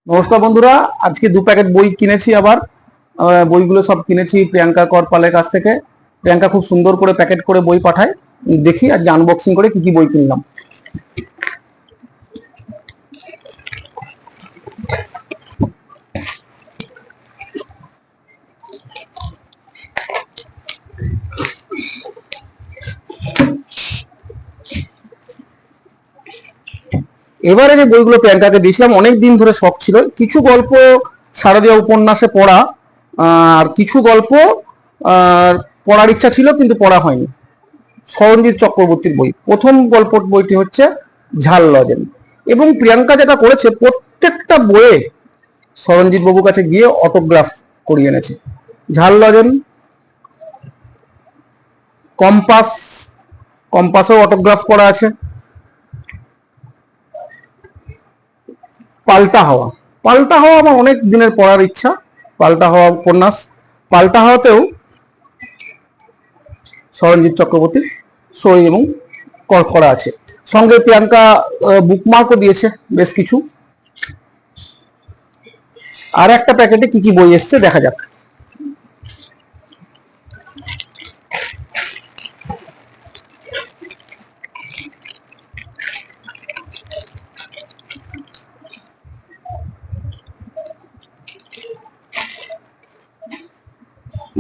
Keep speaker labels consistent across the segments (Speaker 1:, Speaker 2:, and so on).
Speaker 1: নমস্কার বন্ধুরা, আজকে 2 প্যাকেট বই কিনেছি। আবার বইগুলো সব কিনেছি প্রিয়াঙ্কা করপালের কাছ থেকে। প্রিয়াঙ্কা খুব সুন্দর করে প্যাকেট করে বই পাঠায়। দেখি আজকে আনবক্সিং করে কি কি বই কিনলাম। এবারে যে বইগুলো প্রিয়াঙ্কাকে দিয়েছিলাম, অনেক দিন ধরে শখ ছিল কিছু গল্প শারদীয় উপন্যাসে পড়া, আর কিছু গল্প পড়ার ইচ্ছা ছিল কিন্তু পড়া হয়নি। সরঞ্জিৎ চক্রবর্তীর বই, প্রথম গল্প বইটি হচ্ছে ঝাল লজেন। এবং প্রিয়াঙ্কা যেটা করেছে, প্রত্যেকটা বইয়ে সরঞ্জিৎ বাবুর কাছে গিয়ে অটোগ্রাফ করিয়ে এনেছে। ঝাল লজেন, কম্পাস, কম্পাসেও অটোগ্রাফ করা আছে। পাল্টা হাওয়া, পাল্টা হাওয়া আমার অনেক দিনের পড়ার ইচ্ছা। পাল্টা হাওয়া উপন্যাস, পাল্টা হাওয়াতেও সরঞ্জিৎ চক্রবর্তীর সই এবং করা আছে। সঙ্গে প্রিয়াঙ্কা বুকমার্কও দিয়েছে বেশ কিছু। আর একটা প্যাকেটে কি কি বই এসছে দেখা যাক।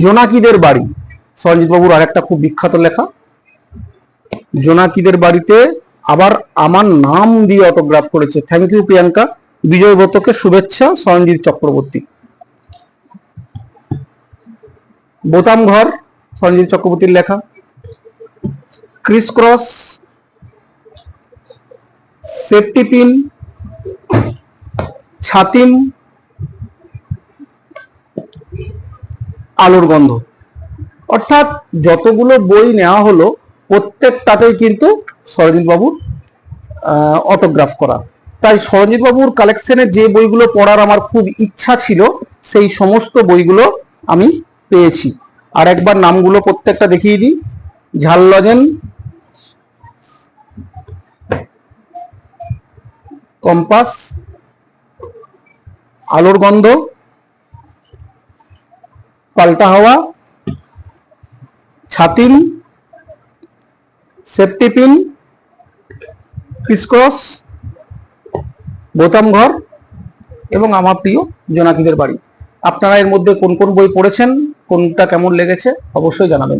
Speaker 1: জোনাকিদের বাড়ি, সরঞ্জিৎ বাবুর আর একটা খুব বিখ্যাত লেখা। জোনাকিদের বাড়িতে আবার আমার নাম দিয়ে অটোগ্রাফ করেছে। Thank you Priyanka. বিজয় ব্রতকে শুভেচ্ছা, সরঞ্জিৎ চক্রবর্তী। বোতাম ঘর, সরঞ্জিৎ চক্রবর্তীর লেখা। ক্রিস ক্রস, সেফটি পিন, ছাতিম, আলোর গন্ধ। অর্থাৎ যতগুলো বই নেওয়া হলো প্রত্যেকটাতেই কিন্তু সরঞ্জিৎ বাবুর অটোগ্রাফ করা। তাই সরঞ্জিৎ বাবুর কালেকশনে যে বইগুলো পড়ার আমার খুব ইচ্ছা ছিল, সেই সমস্ত বইগুলো আমি পেয়েছি। আর একবার নামগুলো প্রত্যেকটা দেখিয়ে দিই। ঝাল লজেন, কম্পাস, আলোর গন্ধ, পাল্টা হাওয়া, ছাতিম, সেফটি পিন, ক্রিসক্রস, বোতাম ঘর এবং আমার প্রিয় জোনাকিদের বাড়ি। আপনারা এর মধ্যে কোন কোন বই পড়েছেন, কোনটা কেমন লেগেছে অবশ্যই জানাবেন।